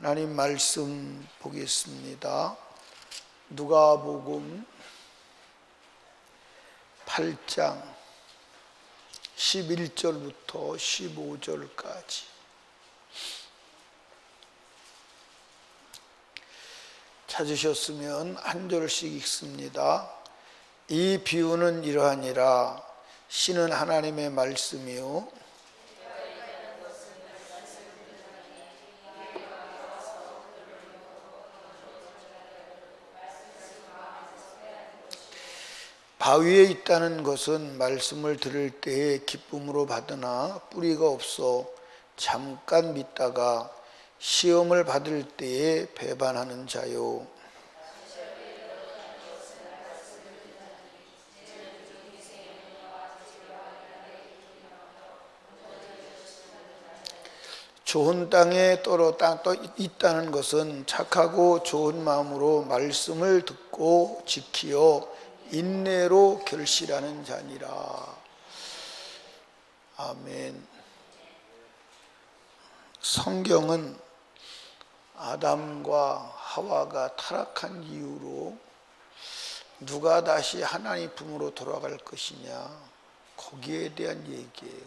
하나님 말씀 보겠습니다. 누가복음 8장 11절부터 15절까지. 찾으셨으면 한 절씩 읽습니다. 이 비유는 이러하니라. 씨는 하나님의 말씀이요 바위에 있다는 것은 말씀을 들을 때에 기쁨으로 받으나 뿌리가 없어 잠깐 믿다가 시험을 받을 때에 배반하는 자요. 좋은 땅에 떨어 있다는 것은 착하고 좋은 마음으로 말씀을 듣고 지키어 인내로 결실하는 자니라. 아멘. 성경은 아담과 하와가 타락한 이후로 누가 다시 하나님 품으로 돌아갈 것이냐, 거기에 대한 얘기예요.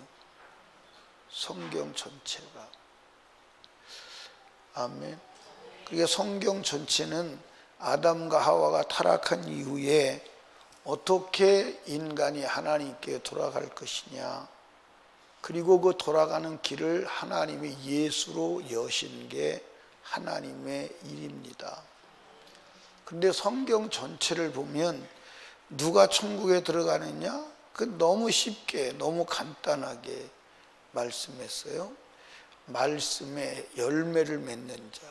성경 전체가. 아멘. 그게 성경 전체는 아담과 하와가 타락한 이후에 어떻게 인간이 하나님께 돌아갈 것이냐, 그리고 그 돌아가는 길을 하나님이 예수로 여신 게 하나님의 일입니다. 근데 성경 전체를 보면 누가 천국에 들어가느냐? 그 너무 쉽게, 너무 간단하게 말씀했어요. 말씀에 열매를 맺는 자.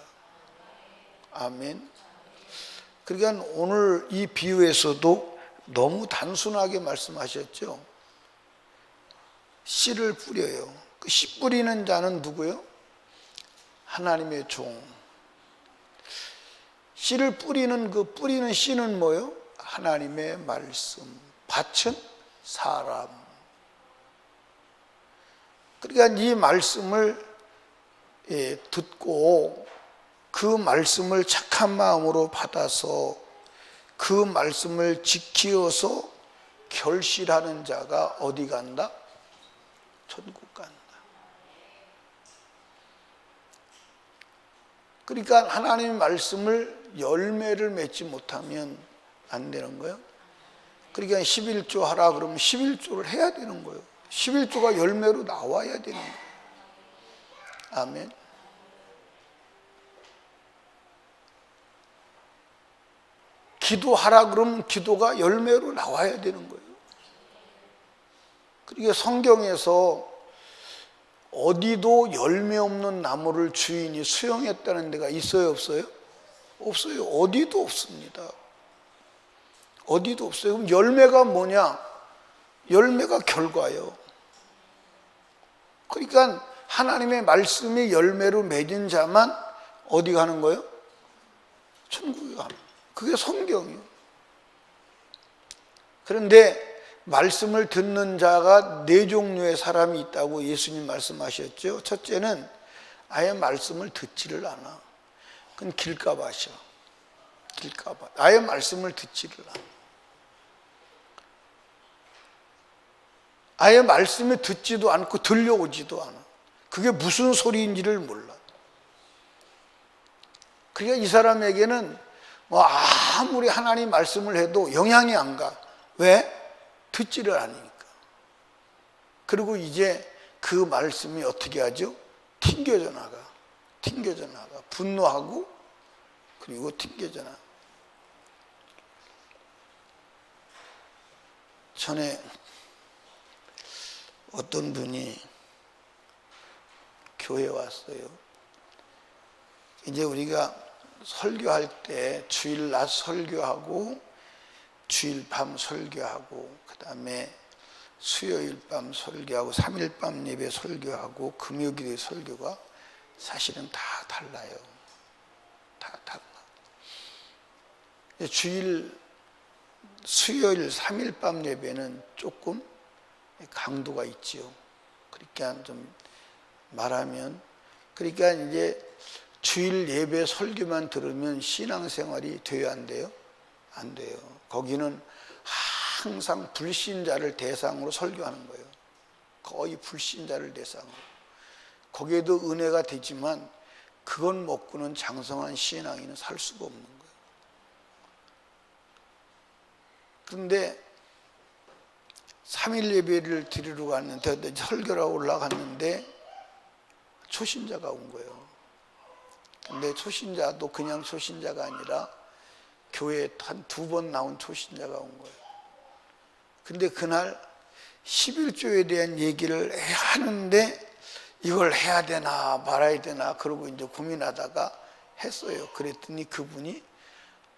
아멘. 그러니까 오늘 이 비유에서도 너무 단순하게 말씀하셨죠. 씨를 뿌려요. 그 씨 뿌리는 자는 누구요? 하나님의 종. 씨를 뿌리는 그 뿌리는 씨는 뭐요? 하나님의 말씀. 밭은 사람. 그러니까 이 말씀을 듣고 그 말씀을 착한 마음으로 받아서 그 말씀을 지키어서 결실하는 자가 어디 간다? 천국 간다. 그러니까 하나님의 말씀을 열매를 맺지 못하면 안 되는 거예요. 그러니까 11조 하라 그러면 11조를 해야 되는 거예요. 11조가 열매로 나와야 되는 거예요. 아멘. 기도하라 그러면 기도가 열매로 나와야 되는 거예요. 그러니까 성경에서 어디도 열매 없는 나무를 주인이 수용했다는 데가 있어요, 없어요? 없어요. 어디도 없습니다. 어디도 없어요. 그럼 열매가 뭐냐? 열매가 결과예요. 그러니까 하나님의 말씀이 열매로 맺은 자만 어디 가는 거예요? 천국에 가는 거예요. 그게 성경이에요. 그런데 말씀을 듣는 자가 네 종류의 사람이 있다고 예수님 말씀하셨죠. 첫째는 아예 말씀을 듣지를 않아. 그건 길가밭이야. 길가밭. 아예 말씀을 듣지를 않아. 아예 말씀을 듣지도 않고 들려오지도 않아. 그게 무슨 소리인지를 몰라. 그러니까 이 사람에게는 아무리 하나님 말씀을 해도 영향이 안 가. 왜? 듣지를 않으니까. 그리고 이제 그 말씀이 어떻게 하죠? 튕겨져 나가. 튕겨져 나가. 분노하고 그리고 튕겨져 나가. 전에 어떤 분이 교회에 왔어요. 이제 우리가 설교할 때 주일 낮 설교하고 주일 밤 설교하고 그 다음에 수요일 밤 설교하고 3일 밤 예배 설교하고 금요일의 설교가 사실은 다 달라요. 다 달라. 수요일 3일 밤 예배는 조금 강도가 있지요. 그러니까 좀 말하면, 그러니까 이제 주일 예배 설교만 들으면 신앙생활이 돼요, 안 돼요? 안 돼요. 거기는 항상 불신자를 대상으로 설교하는 거예요. 거의 불신자를 대상으로. 거기에도 은혜가 되지만 그건 먹고는 장성한 신앙인은 살 수가 없는 거예요. 그런데 3일 예배를 드리러 갔는데 설교를 하고 올라갔는데 초신자가 온 거예요. 근데 초신자도 그냥 초신자가 아니라 교회에 한 2번 나온 초신자가 온 거예요. 근데 그날 11조에 대한 얘기를 하는데 이걸 해야 되나 말아야 되나 그러고 이제 고민하다가 했어요. 그랬더니 그분이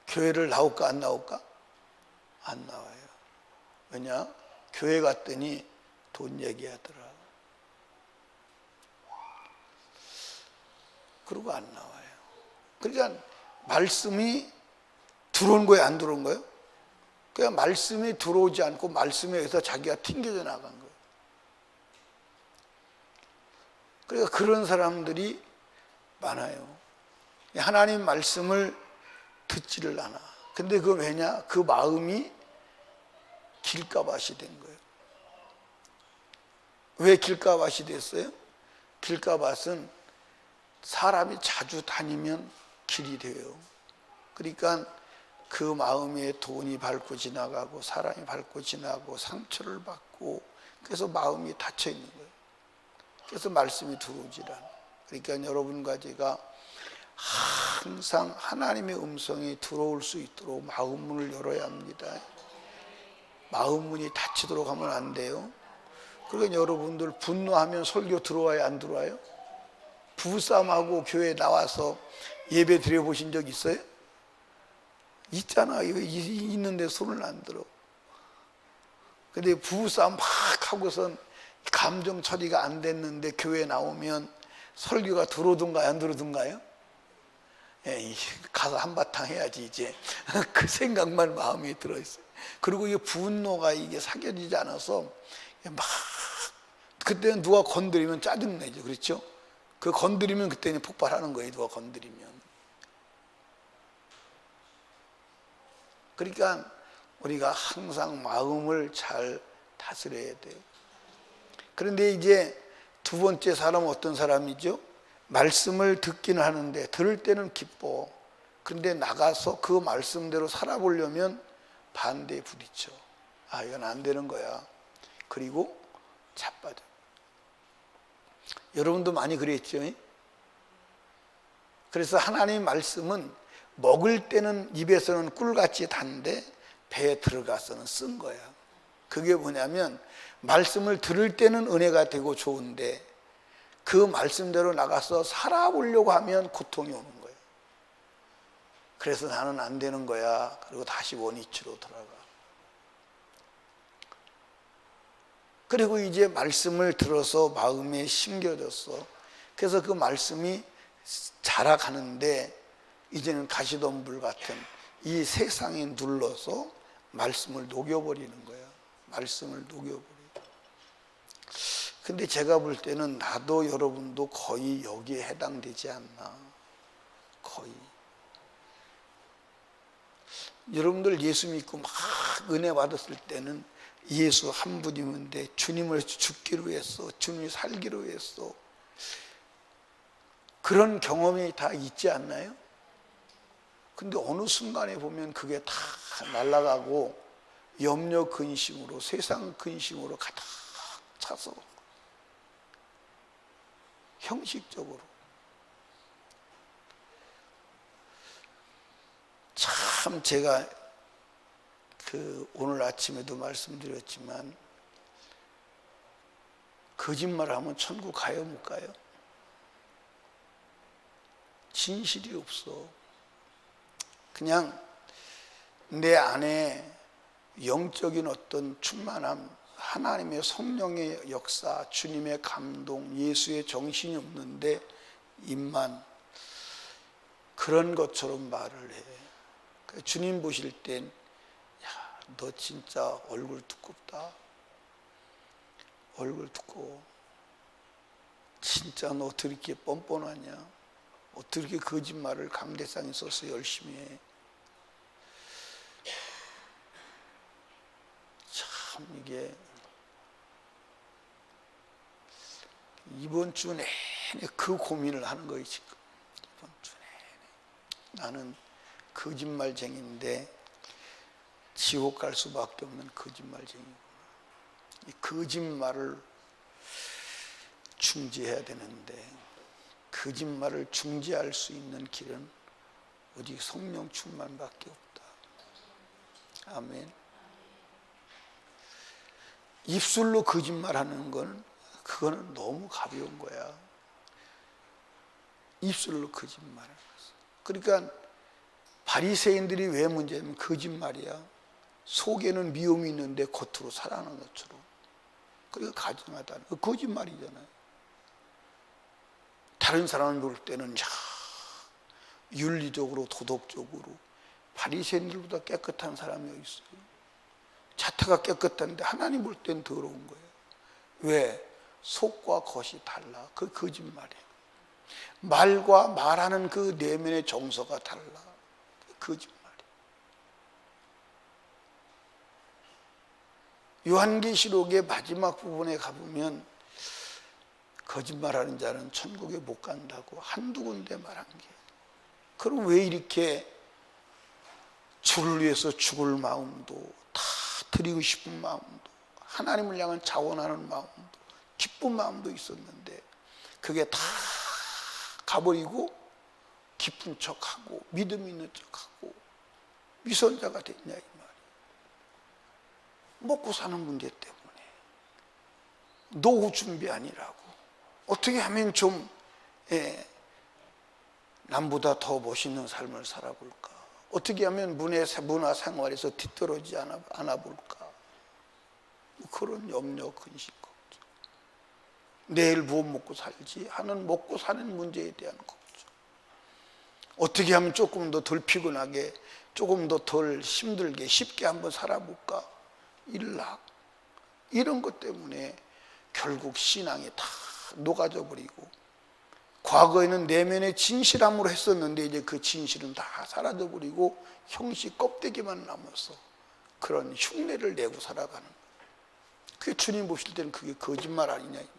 교회를 나올까 안 나올까? 안 나와요. 왜냐? 교회 갔더니 돈 얘기하더라. 그러고 안 나와요. 그러니까 말씀이 들어온 거예요, 안 들어온 거예요? 그냥 말씀이 들어오지 않고 말씀에 의해서 자기가 튕겨져 나간 거예요. 그러니까 그런 사람들이 많아요. 하나님 말씀을 듣지를 않아. 근데 그건 왜냐? 그 마음이 길가밭이 된 거예요. 왜 길가밭이 됐어요? 길가밭은 사람이 자주 다니면 길이 돼요. 그러니까 그 마음에 돈이 밟고 지나가고 사람이 밟고 지나고 상처를 받고 그래서 마음이 닫혀 있는 거예요. 그래서 말씀이 들어오질 않아요. 그러니까 여러분과 제가 항상 하나님의 음성이 들어올 수 있도록 마음 문을 열어야 합니다. 마음 문이 닫히도록 하면 안 돼요. 그러니까 여러분들 분노하면 설교 들어와요, 안 들어와요? 부부싸움하고 교회에 나와서 예배 드려보신 적 있어요? 있잖아. 있는데 손을 안 들어. 근데 부부싸움 막 하고선 감정 처리가 안 됐는데 교회에 나오면 설교가 들어오든가요, 안 들어오든가요? 예, 가서 한바탕 해야지 이제. 그 생각만 마음에 들어있어요. 그리고 이 분노가 이게 사겨지지 않아서 막 그때는 누가 건드리면 짜증내죠. 그렇죠? 그 건드리면 그때는 폭발하는 거예요. 누가 건드리면. 그러니까 우리가 항상 마음을 잘 다스려야 돼요. 그런데 이제 두 번째 사람은 어떤 사람이죠? 말씀을 듣기는 하는데 들을 때는 기뻐. 그런데 나가서 그 말씀대로 살아보려면 반대에 부딪혀. 아, 이건 안 되는 거야. 그리고 자빠져. 여러분도 많이 그랬죠? 그래서 하나님의 말씀은 먹을 때는 입에서는 꿀같이 단데 배에 들어가서는 쓴 거야. 그게 뭐냐면 말씀을 들을 때는 은혜가 되고 좋은데 그 말씀대로 나가서 살아보려고 하면 고통이 오는 거예요. 그래서 나는 안 되는 거야. 그리고 다시 원위치로 돌아가. 그리고 이제 말씀을 들어서 마음에 심겨졌어. 그래서 그 말씀이 자라가는데 이제는 가시덤불 같은 이 세상에 눌러서 말씀을 녹여버리는 거야. 말씀을 녹여버려. 근데 제가 볼 때는 나도 여러분도 거의 여기에 해당되지 않나. 거의. 여러분들 예수 믿고 막 은혜 받았을 때는 예수 한 분이면 돼. 주님을 죽기로 했어. 주님이 살기로 했어. 그런 경험이 다 있지 않나요? 근데 어느 순간에 보면 그게 다 날아가고 염려 근심으로 세상 근심으로 가득 차서 형식적으로 참 제가 오늘 아침에도 말씀드렸지만 거짓말하면 천국 가요 못 가요? 진실이 없어. 그냥 내 안에 영적인 어떤 충만함, 하나님의 성령의 역사, 주님의 감동, 예수의 정신이 없는데 입만 그런 것처럼 말을 해. 주님 보실 땐 야, 너 진짜 얼굴 두껍다. 얼굴 두꺼워. 진짜 너 어떻게 이렇게 뻔뻔하냐. 어떻게 거짓말을 강대상에 써서 열심히 해? 참 이게 이번 주 내내 그 고민을 하는 거예요. 지금 이번 주 내내 나는 거짓말쟁이인데 지옥 갈 수밖에 없는 거짓말쟁이구나. 이 거짓말을 중지해야 되는데 거짓말을 중지할 수 있는 길은 오직 성령 충만밖에 없다. 아멘. 입술로 거짓말하는 건 그거는 너무 가벼운 거야. 입술로 거짓말을. 그러니까 바리새인들이 왜 문제냐면 거짓말이야. 속에는 미움이 있는데 겉으로 살아나는 것처럼. 그러니까 가증하다는 거 거짓말이잖아요. 다른 사람을 볼 때는 윤리적으로 도덕적으로 바리새인들보다 깨끗한 사람이 어디 있어요? 자태가 깨끗한데 하나님 볼 땐 더러운 거예요. 왜? 속과 겉이 달라. 그 거짓말이에요. 말과 말하는 그 내면의 정서가 달라. 거짓말이에요. 요한계시록의 마지막 부분에 가보면 거짓말하는 자는 천국에 못 간다고 한두 군데 말한 게. 그럼 왜 이렇게 주를 위해서 죽을 마음도 다 드리고 싶은 마음도 하나님을 향한 자원하는 마음도 기쁜 마음도 있었는데 그게 다 가버리고 기쁜 척하고 믿음 있는 척하고 위선자가 됐냐 이 말이에요. 먹고 사는 문제 때문에 노후 준비 아니라고 어떻게 하면 좀 남보다 더 멋있는 삶을 살아볼까? 어떻게 하면 문화 생활에서 뒤떨어지지 않아 볼까? 그런 염려, 근심, 걱정. 내일 무엇 먹고 살지 하는 먹고 사는 문제에 대한 걱정. 어떻게 하면 조금 더 덜 피곤하게, 조금 더 덜 힘들게, 쉽게 한번 살아볼까? 일락. 이런 것 때문에 결국 신앙이 다 녹아져 버리고 과거에는 내면의 진실함으로 했었는데 이제 그 진실은 다 사라져 버리고 형식 껍데기만 남아서 그런 흉내를 내고 살아가는 거예요. 그게 주님 보실 때는 그게 거짓말 아니냐 이 말이에요.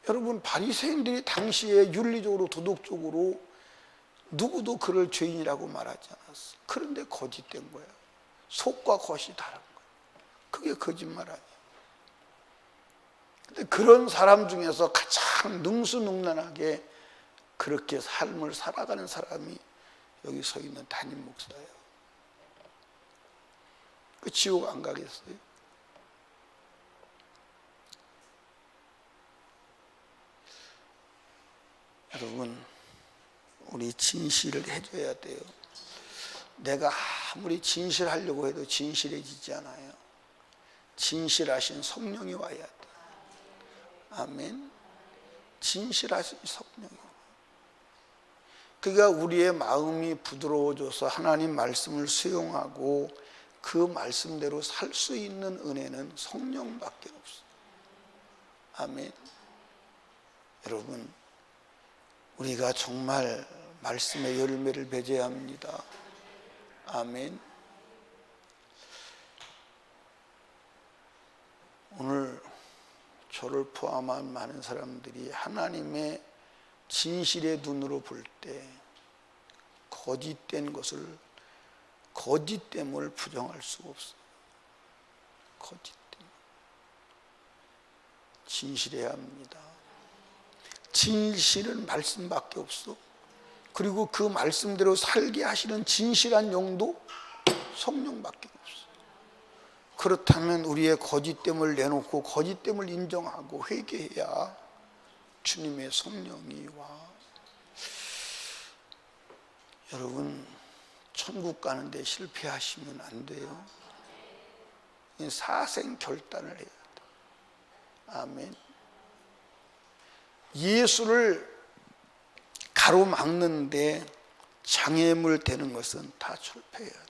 여러분 바리새인들이 당시에 윤리적으로 도덕적으로 누구도 그를 죄인이라고 말하지 않았어. 그런데 거짓된 거야. 속과 겉이 다른 거야. 그게 거짓말 아니야. 근데 그런 사람 중에서 가장 능수능란하게 그렇게 삶을 살아가는 사람이 여기 서 있는 담임 목사예요. 그 지옥 안 가겠어요? 여러분, 우리 진실을 해줘야 돼요. 내가 아무리 진실하려고 해도 진실해지지 않아요. 진실하신 성령이 와야 돼. 아멘. 진실하신 성령이. 그러니까 우리의 마음이 부드러워져서 하나님 말씀을 수용하고 그 말씀대로 살 수 있는 은혜는 성령밖에 없어요. 아멘. 여러분, 우리가 정말 말씀의 열매를 맺어야 합니다. 아멘. 오늘 저를 포함한 많은 사람들이 하나님의 진실의 눈으로 볼 때 거짓된 것을 거짓됨을 부정할 수가 없어요. 거짓됨. 진실해야 합니다. 진실은 말씀밖에 없어. 그리고 그 말씀대로 살게 하시는 진실한 영도 성령밖에 없어. 그렇다면 우리의 거짓됨을 내놓고 거짓됨을 인정하고 회개해야 주님의 성령이 와. 여러분, 천국 가는데 실패하시면 안 돼요. 사생 결단을 해야 돼. 아멘. 예수를 가로막는데 장애물 되는 것은 다 철폐해야 돼.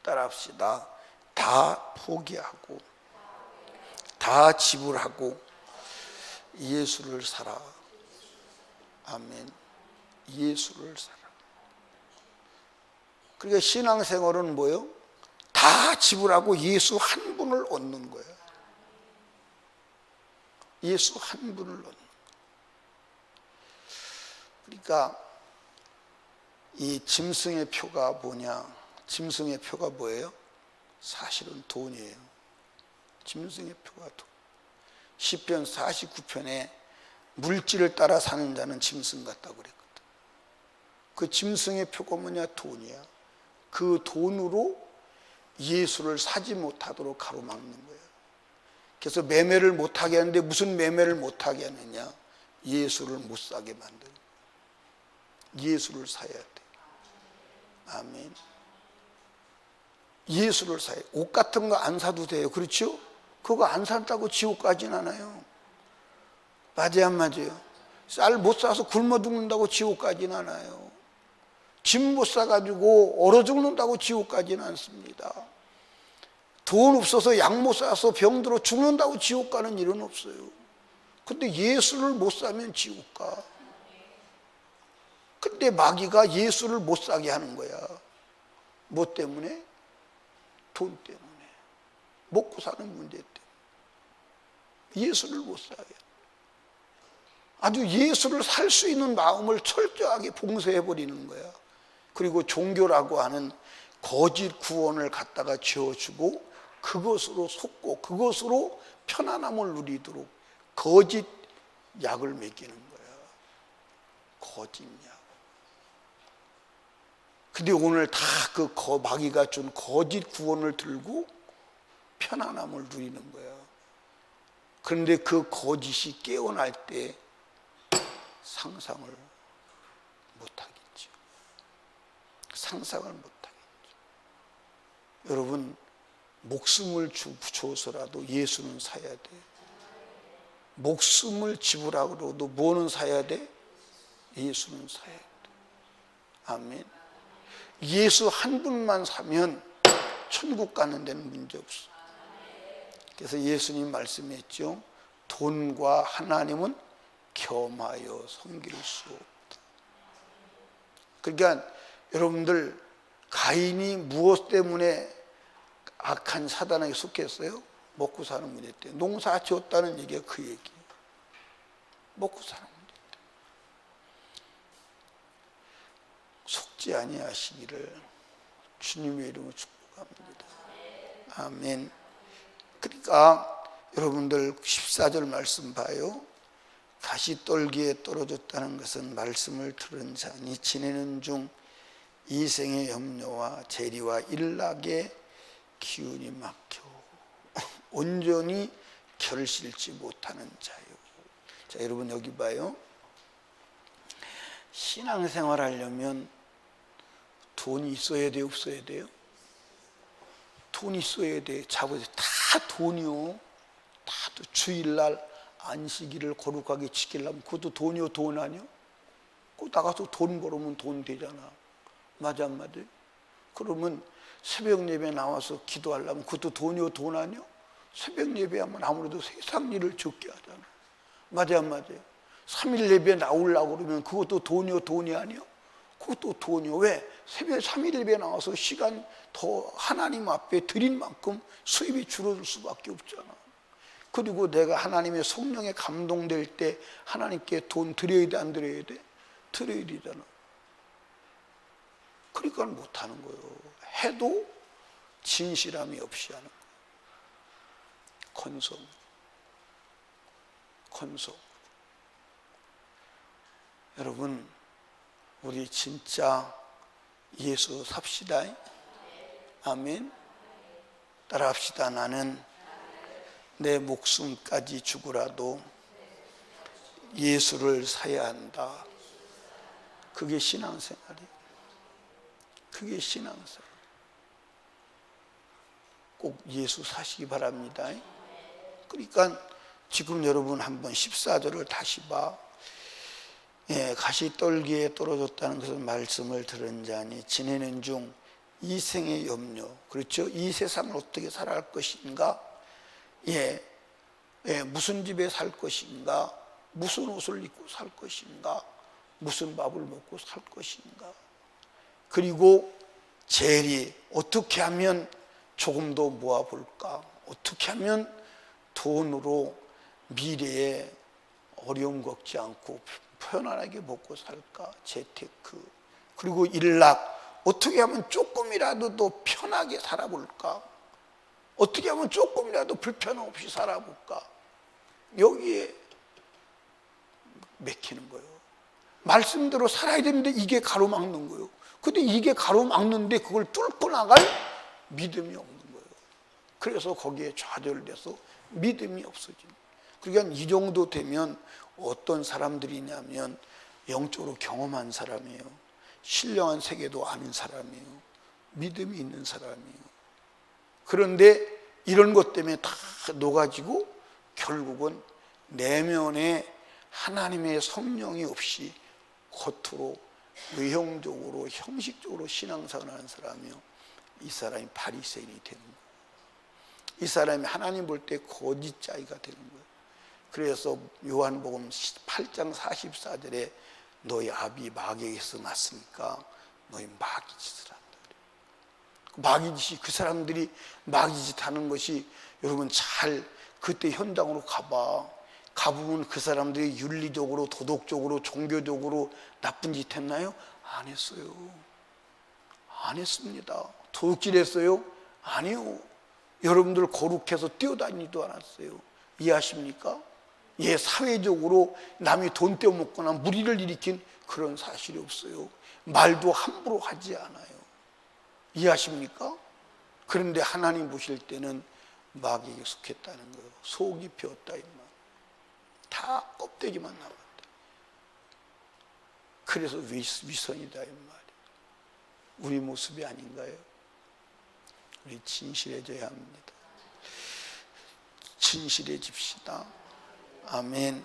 따라합시다. 다 포기하고 다 지불하고 예수를 살아. 아멘. 예수를 살아. 그러니까 신앙생활은 뭐예요? 다 지불하고 예수 한 분을 얻는 거예요. 예수 한 분을 얻는 거예요. 그러니까 이 짐승의 표가 뭐냐? 짐승의 표가 뭐예요? 사실은 돈이에요. 짐승의 표가 돈. 시편 49편에 물질을 따라 사는 자는 짐승 같다고 그랬거든. 그 짐승의 표가 뭐냐? 돈이야. 그 돈으로 예수를 사지 못하도록 가로막는 거예요. 그래서 매매를 못하게 하는데 무슨 매매를 못하게 하느냐? 예수를 못 사게 만드는 거예요. 예수를 사야 돼. 아멘. 예수를 사야 돼. 옷 같은 거 안 사도 돼요. 그렇죠? 그거 안 산다고 지옥 가진 않아요. 맞아요, 안 맞아요? 쌀 못 사서 굶어 죽는다고 지옥 가진 않아요. 짐 못 사가지고 얼어 죽는다고 지옥 가진 않습니다. 돈 없어서 약 못 사서 병들어 죽는다고 지옥 가는 일은 없어요. 근데 예수를 못 사면 지옥 가. 근데 마귀가 예수를 못 사게 하는 거야. 뭐 때문에? 돈 때문에. 먹고 사는 문제 때문에. 예수를 못 사게. 아주 예수를 살 수 있는 마음을 철저하게 봉쇄해버리는 거야. 그리고 종교라고 하는 거짓 구원을 갖다가 지어주고 그것으로 속고 그것으로 편안함을 누리도록 거짓 약을 먹이는 거야. 거짓 약. 근데 오늘 다 그 마귀가 준 거짓 구원을 들고 편안함을 누리는 거야. 그런데 그 거짓이 깨어날 때 상상을 못하겠죠. 상상을 못하겠죠. 여러분, 목숨을 주어서라도 예수는 사야 돼. 목숨을 지불하고도 뭐는 사야 돼? 예수는 사야 돼. 아멘. 예수 한 분만 사면 천국 가는 데는 문제 없어. 그래서 예수님 말씀했죠. 돈과 하나님은 겸하여 섬길 수 없다. 그러니까 여러분들, 가인이 무엇 때문에 악한 사단에게 속했어요? 먹고 사는 문제 때문에. 농사 지었다는 얘기가 그 얘기예요. 먹고 사는 문제 때문에. 속지 아니하시기를 주님의 이름으로 축복합니다. 아멘. 그러니까 여러분들 14절 말씀 봐요. 가시떨기에 떨어졌다는 것은 말씀을 들은 자니 지내는 중 이생의 염려와 재리와 일락의 기운이 막혀 온전히 결실지 못하는 자요. 자, 여러분 여기 봐요. 신앙생활 하려면 돈이 있어야 돼요, 없어야 돼요? 돈이 있어야 돼. 잡아서 다 돈이요. 다 주일날 안식일을 거룩하게 지키려면 그것도 돈이요, 돈 아니요? 그 나가서 돈 벌으면 돈 되잖아. 맞아, 안 맞아요? 그러면 새벽 예배 나와서 기도하려면 그것도 돈이요, 돈 아니요? 새벽 예배하면 아무래도 세상 일을 적게 하잖아. 맞아, 안 맞아요? 3일 예배 나오려고 그러면 그것도 돈이요, 돈이 아니요? 그것도 돈이요. 왜? 새벽 3일 예배 나와서 시간 더 하나님 앞에 드린 만큼 수입이 줄어들 수밖에 없잖아. 그리고 내가 하나님의 성령에 감동될 때 하나님께 돈 드려야 돼, 안 드려야 돼? 드려야 되잖아. 그러니까 못하는 거예요. 해도 진실함이 없이 하는 거예요. 건성. 여러분, 우리 진짜 예수 삽시다. 아멘. 따라합시다. 나는 내 목숨까지 주고라도 예수를 사야 한다. 그게 신앙생활이에요. 그게 신앙생활. 꼭 예수 사시기 바랍니다. 그러니까 지금 여러분 한번 14절을 다시 봐. 가시떨기에 떨어졌다는 것은 말씀을 들은 자니 지내는 중 이생의 염려. 그렇죠? 이 세상을 어떻게 살아갈 것인가? 무슨 집에 살 것인가? 무슨 옷을 입고 살 것인가? 무슨 밥을 먹고 살 것인가? 그리고 제리 어떻게 하면 조금 더 모아볼까? 어떻게 하면 돈으로 미래에 어려움 겪지 않고 편안하게 먹고 살까? 재테크. 그리고 일락, 어떻게 하면 조금이라도 더 편하게 살아볼까? 어떻게 하면 조금이라도 불편함 없이 살아볼까? 여기에 맥히는 거예요. 말씀대로 살아야 되는데 이게 가로막는 거예요. 근데 이게 가로막는데 그걸 뚫고 나갈 믿음이 없는 거예요. 그래서 거기에 좌절돼서 믿음이 없어집니다. 그러니까 이 정도 되면 어떤 사람들이냐면 영적으로 경험한 사람이에요. 신령한 세계도 아는 사람이에요. 믿음이 있는 사람이에요. 그런데 이런 것 때문에 다 녹아지고 결국은 내면에 하나님의 성령이 없이 겉으로 외형적으로 형식적으로 신앙생활을 하는 사람이요, 이 사람이 바리새인이 되는 거예요. 이 사람이 하나님 볼 때 거짓자이가 되는 거예요. 그래서 요한복음 8장 44절에 너희 아비 마귀에게서 났으니까 너희 마귀짓을 한다. 마귀짓이, 그 사람들이 마귀짓 하는 것이, 여러분 잘 그때 현장으로 가보면 그 사람들이 윤리적으로 도덕적으로 종교적으로 나쁜 짓 했나요? 안 했어요. 안 했습니다. 도둑질했어요? 아니요. 여러분들 거룩해서 뛰어다니지도 않았어요. 이해하십니까? 예, 사회적으로 남이 돈 떼어먹거나 무리를 일으킨 그런 사실이 없어요. 말도 함부로 하지 않아요. 이해하십니까? 그런데 하나님 보실 때는 마귀에게 속했다는 거예요. 속이 비었다 이 말. 다 껍데기만 남았다. 그래서 위선이다 이 말이에요. 우리 모습이 아닌가요? 우리 진실해져야 합니다. 진실해집시다. 아멘.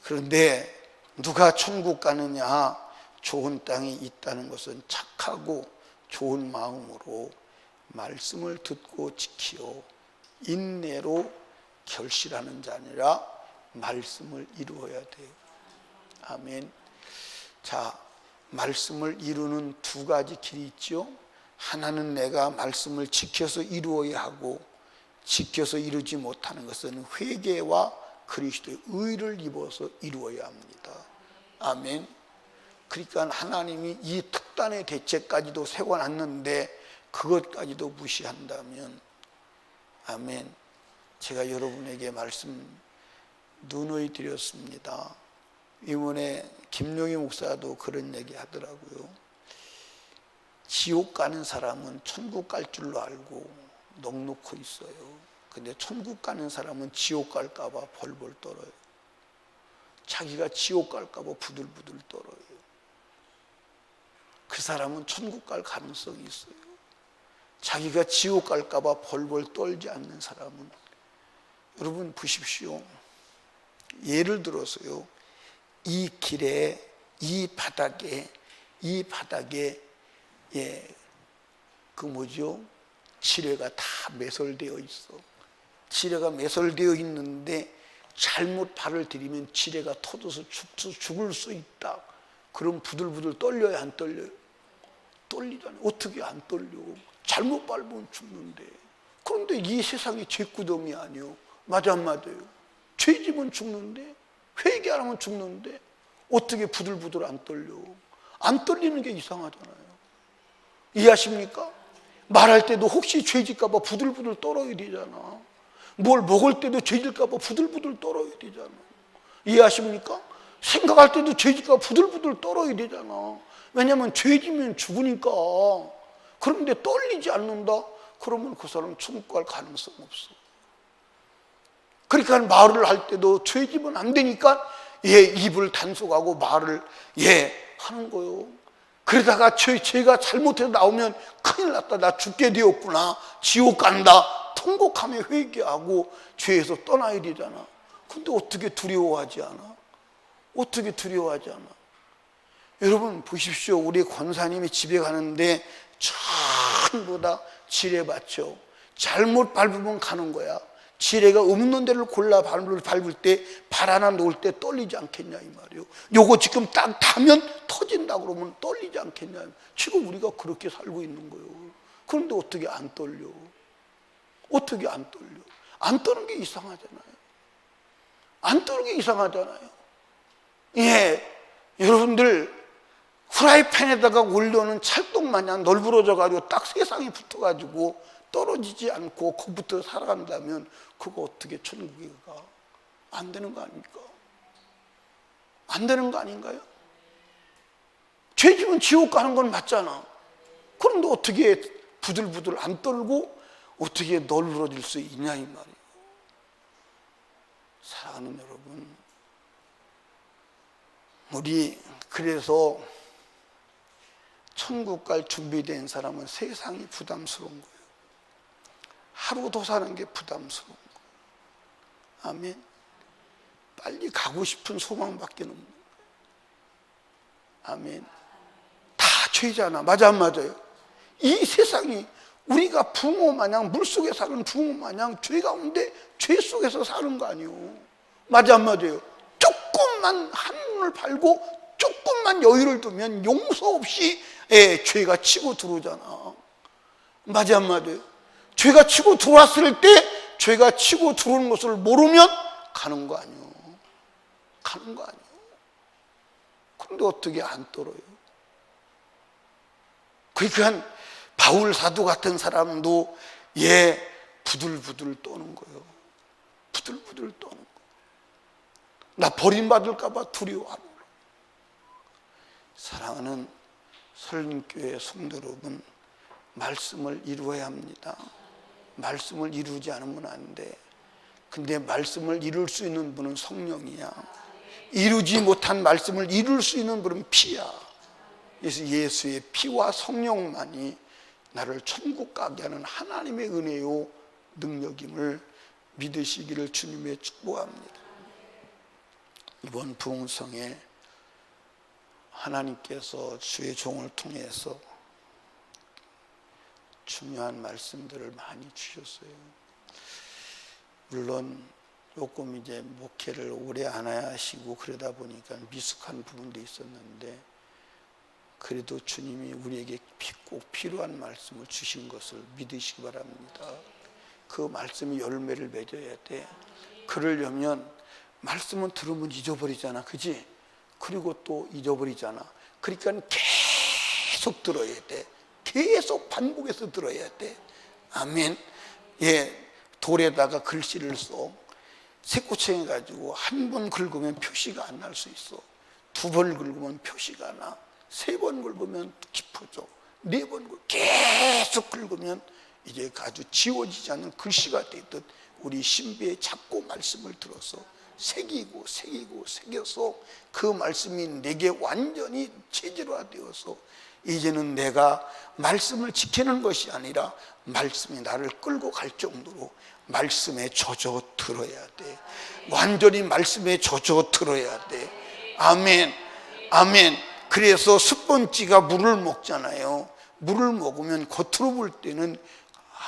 그런데 누가 천국 가느냐? 좋은 땅이 있다는 것은 착하고 좋은 마음으로 말씀을 듣고 지키어 인내로 결실하는 자니라. 말씀을 이루어야 돼요. 아멘. 자, 말씀을 이루는 두 가지 길이 있죠. 하나는 내가 말씀을 지켜서 이루어야 하고, 지켜서 이루지 못하는 것은 회개와 그리스도의 의를 입어서 이루어야 합니다. 아멘. 그러니까 하나님이 이 특단의 대책까지도 세워놨는데 그것까지도 무시한다면, 아멘. 제가 여러분에게 말씀 누누이 드렸습니다. 이번에 김용희 목사도 그런 얘기 하더라고요. 지옥 가는 사람은 천국 갈 줄로 알고 넋놓고 있어요. 근데 천국 가는 사람은 지옥 갈까 봐 벌벌 떨어요. 자기가 지옥 갈까 봐 부들부들 떨어요. 그 사람은 천국 갈 가능성이 있어요. 자기가 지옥 갈까 봐 벌벌 떨지 않는 사람은, 여러분 보십시오. 예를 들어서요, 이 길에, 이 바닥에 지뢰가 다 매설되어 있어. 지뢰가 매설되어 있는데 잘못 발을 들이면 지뢰가 터져서 죽을 수 있다. 그럼 부들부들 떨려요, 안 떨려요? 떨리잖아요. 어떻게 안 떨려? 잘못 밟으면 죽는데. 그런데 이 세상이 죄구덩이 아니요. 맞아 안 맞아요? 죄지면 죽는데, 회개 안 하면 죽는데 어떻게 부들부들 안 떨려? 안 떨리는 게 이상하잖아요. 이해하십니까? 말할 때도 혹시 죄질까 봐 부들부들 떨어야 되잖아. 뭘 먹을 때도 죄질까 봐 부들부들 떨어야 되잖아. 이해하십니까? 생각할 때도 죄질까 봐 부들부들 떨어야 되잖아. 왜냐하면 죄지면 죽으니까. 그런데 떨리지 않는다? 그러면 그 사람은 천국 갈 가능성 없어. 그러니까 말을 할 때도 죄지면 안 되니까 입을 단속하고 말을 하는 거요. 그러다가 죄가 잘못해서 나오면 큰일 났다, 나 죽게 되었구나, 지옥 간다, 통곡하며 회개하고 죄에서 떠나야 되잖아. 근데 어떻게 두려워하지 않아? 어떻게 두려워하지 않아? 여러분 보십시오. 우리 권사님이 집에 가는데 전부 다 지뢰밭이요. 잘못 밟으면 가는 거야. 지뢰가 없는 데를 골라 밟을 때 발 하나 놓을 때 떨리지 않겠냐 이 말이에요. 요거 지금 딱 타면 터진다 그러면 떨리지 않겠냐. 지금 우리가 그렇게 살고 있는 거예요. 그런데 어떻게 안 떨려? 어떻게 안 떨려? 안 떠는 게 이상하잖아요. 안 떠는 게 이상하잖아요. 예, 여러분들 후라이팬에다가 올려놓은 찰떡 마냥 널브러져가지고 딱 세상에 붙어가지고 떨어지지 않고 거부터 살아간다면 그거 어떻게 천국에 가? 안 되는 거 아닙니까? 안 되는 거 아닌가요? 죄 지면 지옥 가는 건 맞잖아. 그런데 어떻게 부들부들 안 떨고 어떻게 널브러질 수 있냐 이 말이에요. 사랑하는 여러분, 우리 그래서 천국 갈 준비된 사람은 세상이 부담스러운 거예요. 하루 더 사는 게 부담스러운 거예요. 아멘. 빨리 가고 싶은 소망밖에 없는 거예요. 아멘. 다 죄잖아. 맞아 안 맞아요? 이 세상이 우리가 붕어 마냥 물속에 사는 붕어 마냥 죄 가운데 죄 속에서 사는 거 아니에요. 맞아 안 맞아요? 조금만 한눈을 팔고 조금만 여유를 두면 용서 없이 죄가 치고 들어오잖아. 맞아 안 맞아요? 죄가 치고 들어왔을 때 죄가 치고 들어오는 것을 모르면 가는 거 아니에요. 가는 거 아니에요. 그런데 어떻게 안 떨어요? 그러니까 바울 사도 같은 사람도 부들부들 떠는 거예요. 부들부들 떠는 거예요. 나 버림받을까 봐 두려워하는 거예요. 사랑하는 설림교회 성도 여러분, 말씀을 이루어야 합니다. 말씀을 이루지 않으면 안 돼. 근데 말씀을 이룰 수 있는 분은 성령이야. 이루지 못한 말씀을 이룰 수 있는 분은 피야. 그래서 예수의 피와 성령만이 나를 천국 가게 하는 하나님의 은혜요 능력임을 믿으시기를 주님의 축복합니다. 이번 부흥성에 하나님께서 주의 종을 통해서 중요한 말씀들을 많이 주셨어요. 물론 조금 이제 목회를 오래 안 하시고 그러다 보니까 미숙한 부분도 있었는데 그래도 주님이 우리에게 꼭 필요한 말씀을 주신 것을 믿으시기 바랍니다. 그 말씀이 열매를 맺어야 돼. 그러려면 말씀은 들으면 잊어버리잖아. 그지? 그리고 또 잊어버리잖아. 그러니까 계속 들어야 돼. 계속 반복해서 들어야 돼. 아멘. 돌에다가 글씨를 써. 새꼬챙이 가지고 한 번 긁으면 표시가 안 날 수 있어. 두 번 긁으면 표시가 나. 세 번 긁으면 깊어져. 네 번 계속 긁으면 이제 아주 지워지지 않는 글씨가 되듯 우리 신비의 작고 말씀을 들어서 새기고 새겨서 그 말씀이 내게 완전히 체질화되어서 이제는 내가 말씀을 지키는 것이 아니라 말씀이 나를 끌고 갈 정도로 말씀에 젖어 들어야 돼. 완전히 말씀에 젖어 들어야 돼. 아멘. 아멘. 그래서 스펀지가 물을 먹잖아요. 물을 먹으면 겉으로 볼 때는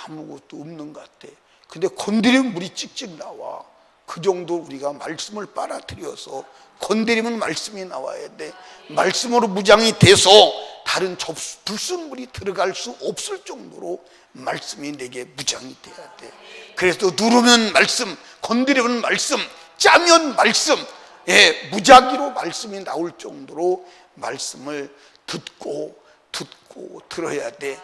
아무것도 없는 것 같아. 근데 건드리면 물이 찍찍 나와. 그 정도 우리가 말씀을 빨아들여서 건드리면 말씀이 나와야 돼. 말씀으로 무장이 돼서 다른 불순물이 들어갈 수 없을 정도로 말씀이 내게 무장이 돼야 돼. 그래서 누르면 말씀, 건드리면 말씀, 짜면 말씀, 무작위로 말씀이 나올 정도로 말씀을 듣고 들어야 돼.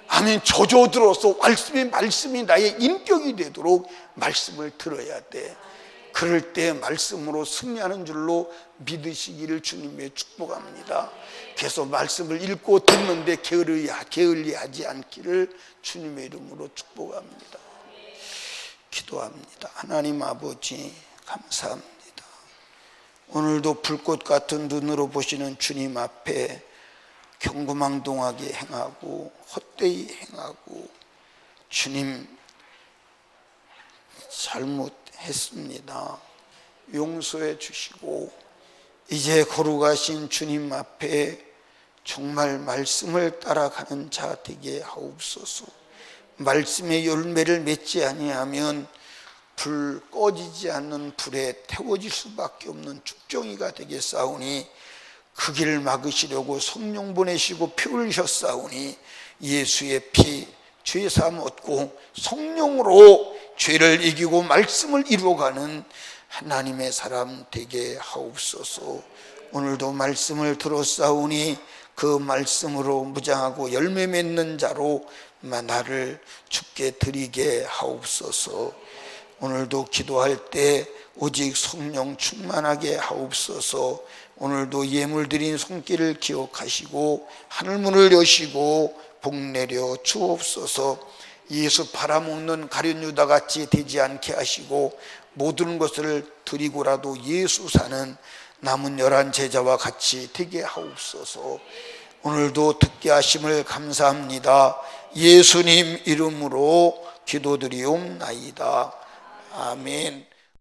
아멘. 젖어들어서 말씀이 나의 인격이 되도록 말씀을 들어야 돼. 그럴 때 말씀으로 승리하는 줄로 믿으시기를 주님의 축복합니다. 계속 말씀을 읽고 듣는데 게을리하지 않기를 주님의 이름으로 축복합니다. 기도합니다. 하나님 아버지 감사합니다. 오늘도 불꽃 같은 눈으로 보시는 주님 앞에 경거망동하게 행하고 헛되이 행하고 주님 잘못했습니다. 용서해 주시고 이제 거룩하신 주님 앞에 정말 말씀을 따라가는 자 되게 하옵소서. 말씀의 열매를 맺지 아니하면 불 꺼지지 않는 불에 태워질 수밖에 없는 죽정이가 되겠사오니 그 길을 막으시려고 성령 보내시고 피 흘리셨사오니 예수의 피 죄사함 얻고 성령으로 죄를 이기고 말씀을 이루어가는 하나님의 사람 되게 하옵소서. 오늘도 말씀을 들었사오니 그 말씀으로 무장하고 열매 맺는 자로 나를 주께 드리게 하옵소서. 오늘도 기도할 때 오직 성령 충만하게 하옵소서. 오늘도 예물 드린 손길을 기억하시고 하늘문을 여시고 복 내려 주옵소서. 예수 팔아먹는 가룟 유다같이 되지 않게 하시고 모든 것을 드리고라도 예수 사는 남은 11 제자와 같이 되게 하옵소서. 오늘도 듣게 하심을 감사합니다. 예수님 이름으로 기도드리옵나이다. 아멘.